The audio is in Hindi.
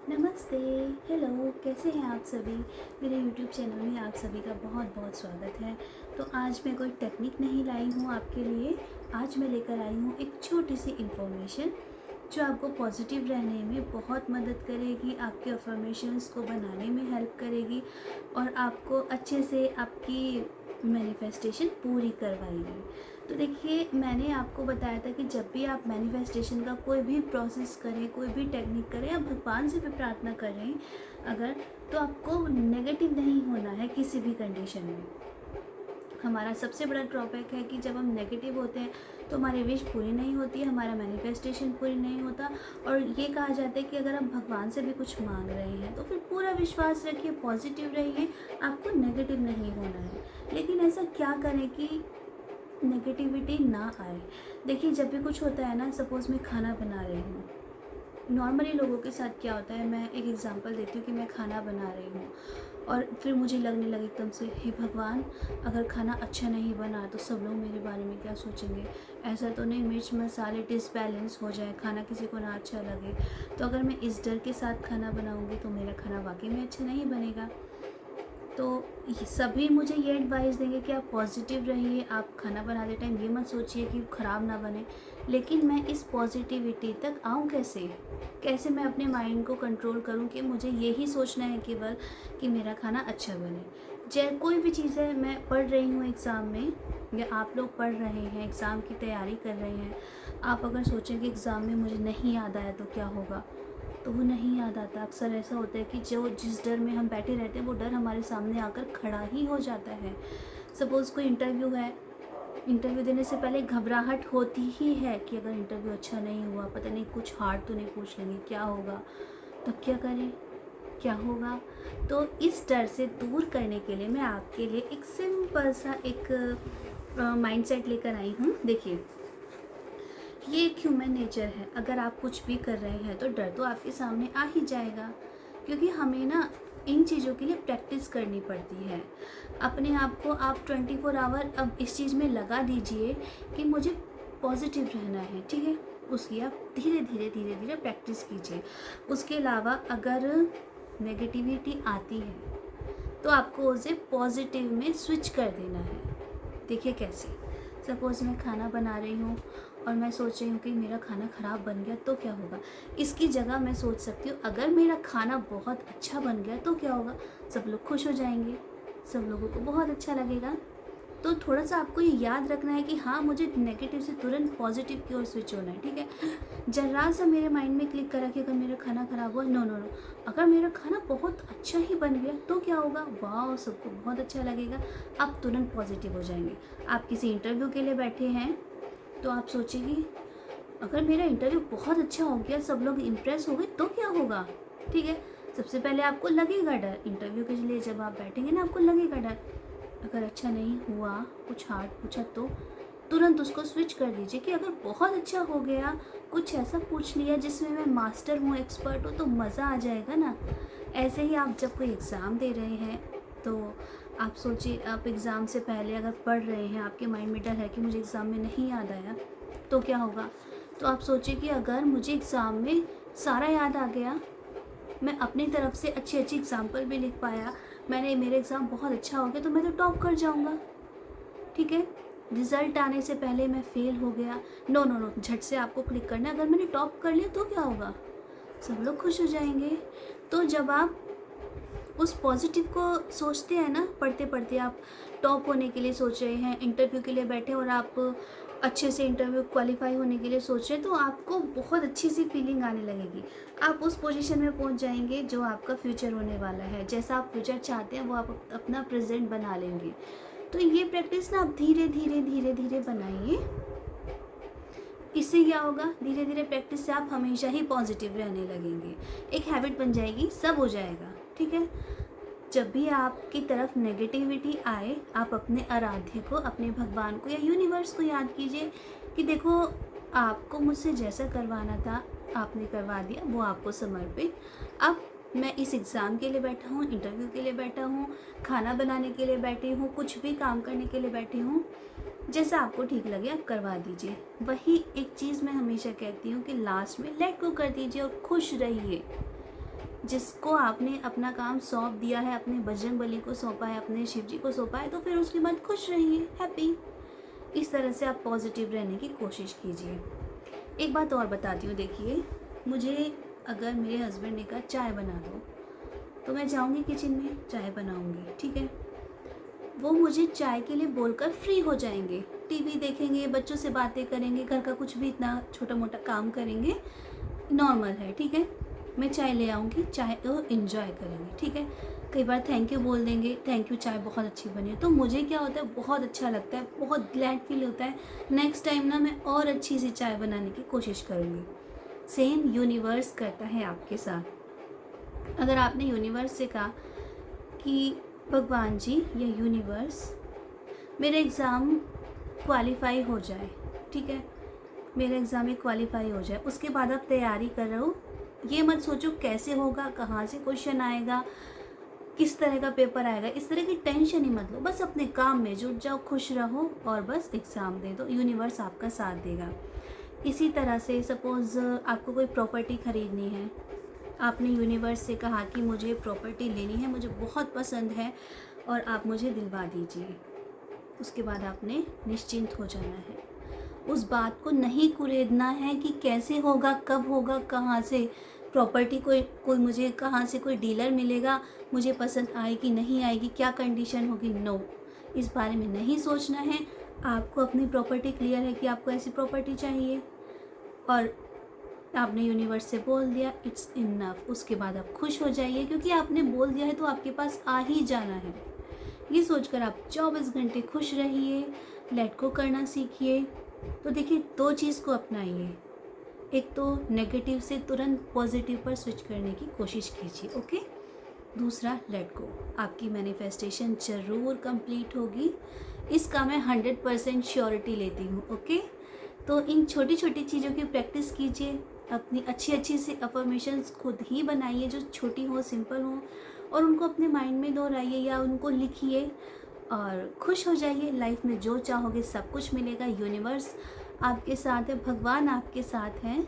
नमस्ते। हेलो, कैसे हैं आप सभी। मेरे यूट्यूब चैनल में आप सभी का बहुत बहुत स्वागत है। तो आज मैं कोई टेक्निक नहीं लाई हूँ आपके लिए। आज मैं लेकर आई हूँ एक छोटी सी इन्फॉर्मेशन जो आपको पॉजिटिव रहने में बहुत मदद करेगी, आपके अफर्मेशंस को बनाने में हेल्प करेगी और आपको अच्छे से आपकी मैनिफेस्टेशन पूरी करवाएगी। तो देखिए, मैंने आपको बताया था कि जब भी आप मैनिफेस्टेशन का कोई भी प्रोसेस करें, कोई भी टेक्निक करें, आप भगवान से भी प्रार्थना करें अगर, तो आपको नेगेटिव नहीं होना है किसी भी कंडीशन में। हमारा सबसे बड़ा ड्रॉबैक है कि जब हम नेगेटिव होते हैं तो हमारी विश पूरी नहीं होती है, हमारा मैनिफेस्टेशन पूरी नहीं होता। और ये कहा जाता है कि अगर आप भगवान से भी कुछ मांग रहे हैं तो फिर पूरा विश्वास रखिए, पॉजिटिव रहिए, आपको नेगेटिव नहीं होना है। लेकिन ऐसा क्या करें कि नेगेटिविटी ना आए। देखिए, जब भी कुछ होता है ना, सपोज़ मैं खाना बना रही हूँ, नॉर्मली लोगों के साथ क्या होता है, मैं एक एग्जांपल देती हूँ कि मैं खाना बना रही हूँ और फिर मुझे लगने लगे एकदम से, हे भगवान, अगर खाना अच्छा नहीं बना तो सब लोग मेरे बारे में क्या सोचेंगे। ऐसा तो नहीं मिर्च मसाले डिसबैलेंस हो जाए, खाना किसी को ना अच्छा लगे। तो अगर मैं इस डर के साथ खाना बनाऊँगी तो मेरा खाना वाकई में अच्छा नहीं बनेगा। तो सभी मुझे ये एडवाइस देंगे कि आप पॉजिटिव रहिए, आप खाना बनाते टाइम ये मत सोचिए कि ख़राब ना बने। लेकिन मैं इस पॉजिटिविटी तक आऊँ कैसे? कैसे मैं अपने माइंड को कंट्रोल करूँ कि मुझे यही सोचना है केवल कि मेरा खाना अच्छा बने। चाहे कोई भी चीज़ है, मैं पढ़ रही हूँ एग्ज़ाम में, या आप लोग पढ़ रहे हैं, एग्ज़ाम की तैयारी कर रहे हैं। आप अगर सोचें कि एग्ज़ाम में मुझे नहीं याद आया तो क्या होगा? तो वो नहीं याद आता। अक्सर ऐसा होता है कि जो जिस डर में हम बैठे रहते हैं वो डर हमारे सामने आकर खड़ा ही हो जाता है। सपोज़ कोई इंटरव्यू है, इंटरव्यू देने से पहले घबराहट होती ही है कि अगर इंटरव्यू अच्छा नहीं हुआ, पता नहीं कुछ हार्ड तो नहीं पूछ लेंगे, क्या होगा, तब क्या करें, क्या होगा। तो इस डर से दूर करने के लिए मैं आपके लिए एक सिंपल सा एक माइंडसेट लेकर आई हूँ। देखिए, ये एक ह्यूमन नेचर है। अगर आप कुछ भी कर रहे हैं तो डर तो आपके सामने आ ही जाएगा, क्योंकि हमें ना इन चीज़ों के लिए प्रैक्टिस करनी पड़ती है। अपने आप को आप 24 आवर अब इस चीज़ में लगा दीजिए कि मुझे पॉजिटिव रहना है, ठीक है। उसकी आप धीरे धीरे धीरे धीरे प्रैक्टिस कीजिए। उसके अलावा अगर नेगेटिविटी आती है तो आपको उसे पॉजिटिव में स्विच कर देना है। देखिए कैसे, सपोज़ मैं खाना बना रही हूँ और मैं सोच रही हूँ कि मेरा खाना ख़राब बन गया तो क्या होगा। इसकी जगह मैं सोच सकती हूँ, अगर मेरा खाना बहुत अच्छा बन गया तो क्या होगा, सब लोग खुश हो जाएंगे, सब लोगों को बहुत अच्छा लगेगा। तो थोड़ा सा आपको ये याद रखना है कि हाँ, मुझे नेगेटिव से तुरंत पॉजिटिव की ओर स्विच होना है, ठीक है। जरा सा मेरे माइंड में क्लिक करा कि अगर मेरा खाना ख़राब हुआ, नो नो नो, अगर मेरा खाना बहुत अच्छा ही बन गया तो क्या होगा, वाह, सबको बहुत अच्छा लगेगा। आप तुरंत पॉजिटिव हो जाएंगे। आप किसी इंटरव्यू के लिए बैठे हैं तो आप सोचेंगे, अगर मेरा इंटरव्यू बहुत अच्छा हो गया, सब लोग इम्प्रेस हो गए तो क्या होगा, ठीक है। सबसे पहले आपको लगेगा डर, इंटरव्यू के लिए जब आप बैठेंगे ना, आपको लगेगा डर। अगर अच्छा नहीं हुआ, कुछ हार्ड पूछा तो तुरंत उसको स्विच कर दीजिए कि अगर बहुत अच्छा हो गया, कुछ ऐसा पूछ लिया जिसमें मैं मास्टर हूँ, एक्सपर्ट हूँ, तो मज़ा आ जाएगा ना। ऐसे ही आप जब कोई एग्ज़ाम दे रहे हैं तो आप सोचिए, आप एग्ज़ाम से पहले अगर पढ़ रहे हैं, आपके माइंड में डर है कि मुझे एग्ज़ाम में नहीं याद आया तो क्या होगा। तो आप सोचिए कि अगर मुझे एग्ज़ाम में सारा याद आ गया, मैं अपनी तरफ से अच्छी अच्छी एग्ज़ाम्पल भी लिख पाया, मैंने मेरा एग्ज़ाम बहुत अच्छा हो गया, तो मैं तो टॉप कर जाऊँगा, ठीक है। रिज़ल्ट आने से पहले मैं फ़ेल हो गया, नो नो नो, झट से आपको क्लिक करना है, अगर मैंने टॉप कर लिया तो क्या होगा, सब लोग खुश हो जाएंगे। तो जब आप उस पॉजिटिव को सोचते हैं ना, पढ़ते पढ़ते आप टॉप होने के लिए सोच रहे हैं, इंटरव्यू के लिए बैठे और आप अच्छे से इंटरव्यू क्वालिफाई होने के लिए सोच रहे हैं, तो आपको बहुत अच्छी सी फीलिंग आने लगेगी। आप उस पोजीशन में पहुंच जाएंगे जो आपका फ्यूचर होने वाला है। जैसा आप फ्यूचर चाहते हैं वो आप अपना प्रेजेंट बना लेंगे। तो ये प्रैक्टिस ना आप धीरे धीरे धीरे धीरे बनाइए। इससे क्या होगा, धीरे धीरे प्रैक्टिस से आप हमेशा ही पॉजिटिव रहने लगेंगे, एक हैबिट बन जाएगी, सब हो जाएगा, ठीक है। जब भी आपकी तरफ नेगेटिविटी आए, आप अपने आराध्य को, अपने भगवान को या यूनिवर्स को याद कीजिए कि देखो, आपको मुझसे जैसा करवाना था आपने करवा दिया, वो आपको समर्पित। अब मैं इस एग्ज़ाम के लिए बैठा हूँ, इंटरव्यू के लिए बैठा हूँ, खाना बनाने के लिए बैठी हूँ, कुछ भी काम करने के लिए बैठी हूँ, जैसा आपको ठीक लगे आप करवा दीजिए। वही एक चीज़ मैं हमेशा कहती हूँ कि लास्ट में लेट गो कर दीजिए और खुश रहिए। जिसको आपने अपना काम सौंप दिया है, अपने बजरंगबली को सौंपा है, अपने शिव जी को सौंपा है, तो फिर उसके बाद खुश रहिए, हैप्पी। इस तरह से आप पॉजिटिव रहने की कोशिश कीजिए। एक बात और बताती हूँ, देखिए, मुझे अगर मेरे हस्बैंड ने कहा चाय बना दो, तो मैं जाऊँगी किचन में, चाय बनाऊँगी, ठीक है। वो मुझे चाय के लिए बोलकर फ्री हो जाएंगे, टीवी देखेंगे, बच्चों से बातें करेंगे, घर का कुछ भी इतना छोटा मोटा काम करेंगे, नॉर्मल है, ठीक है। मैं चाय ले आऊँगी, चाय को इन्जॉय करेंगे, ठीक है। कई बार थैंक यू बोल देंगे, थैंक यू, चाय बहुत अच्छी बनी है, तो मुझे क्या होता है, बहुत अच्छा लगता है, बहुत ग्लैड फील होता है। नेक्स्ट टाइम ना मैं और अच्छी सी चाय बनाने की कोशिश करूँगी। सेम यूनिवर्स करता है आपके साथ। अगर आपने यूनिवर्स से कहा कि भगवान जी या यूनिवर्स, मेरा एग्ज़ाम क्वालिफाई हो जाए, ठीक है, मेरा एग्ज़ाम में क्वालिफाई हो जाए, उसके बाद आप तैयारी कर रहे हो, ये मत सोचो कैसे होगा, कहाँ से क्वेश्चन आएगा, किस तरह का पेपर आएगा, इस तरह की टेंशन ही मत लो, बस अपने काम में जुट जाओ, खुश रहो और बस एग्ज़ाम दे दो, यूनिवर्स आपका साथ देगा। इसी तरह से सपोज़ आपको कोई प्रॉपर्टी ख़रीदनी है, आपने यूनिवर्स से कहा कि मुझे प्रॉपर्टी लेनी है, मुझे बहुत पसंद है और आप मुझे दिलवा दीजिए। उसके बाद आपने निश्चिंत हो जाना है, उस बात को नहीं कुरेदना है कि कैसे होगा, कब होगा, कहाँ से प्रॉपर्टी कोई मुझे कहाँ से कोई डीलर मिलेगा, मुझे पसंद आएगी नहीं आएगी, क्या कंडीशन होगी, नो, इस बारे में नहीं सोचना है। आपको अपनी प्रॉपर्टी क्लियर है कि आपको ऐसी प्रॉपर्टी चाहिए और आपने यूनिवर्स से बोल दिया, इट्स इनफ। उसके बाद आप खुश हो जाइए, क्योंकि आपने बोल दिया है तो आपके पास आ ही जाना है। ये सोचकर आप 24 घंटे खुश रहिए, लेट गो करना सीखिए। तो देखिए, दो चीज़ को अपनाइए, एक तो नेगेटिव से तुरंत पॉजिटिव पर स्विच करने की कोशिश कीजिए, ओके। दूसरा, लेट गो। आपकी मैनिफेस्टेशन ज़रूर कंप्लीट होगी, इसका मैं 100% श्योरिटी लेती हूँ, ओके। तो इन छोटी छोटी चीज़ों की प्रैक्टिस कीजिए, अपनी अच्छी अच्छी सी अफर्मेशंस खुद ही बनाइए, जो छोटी हो, सिंपल हो, और उनको अपने माइंड में दोहराइए या उनको लिखिए और खुश हो जाइए। लाइफ में जो चाहोगे सब कुछ मिलेगा, यूनिवर्स आपके साथ है, भगवान आपके साथ हैं,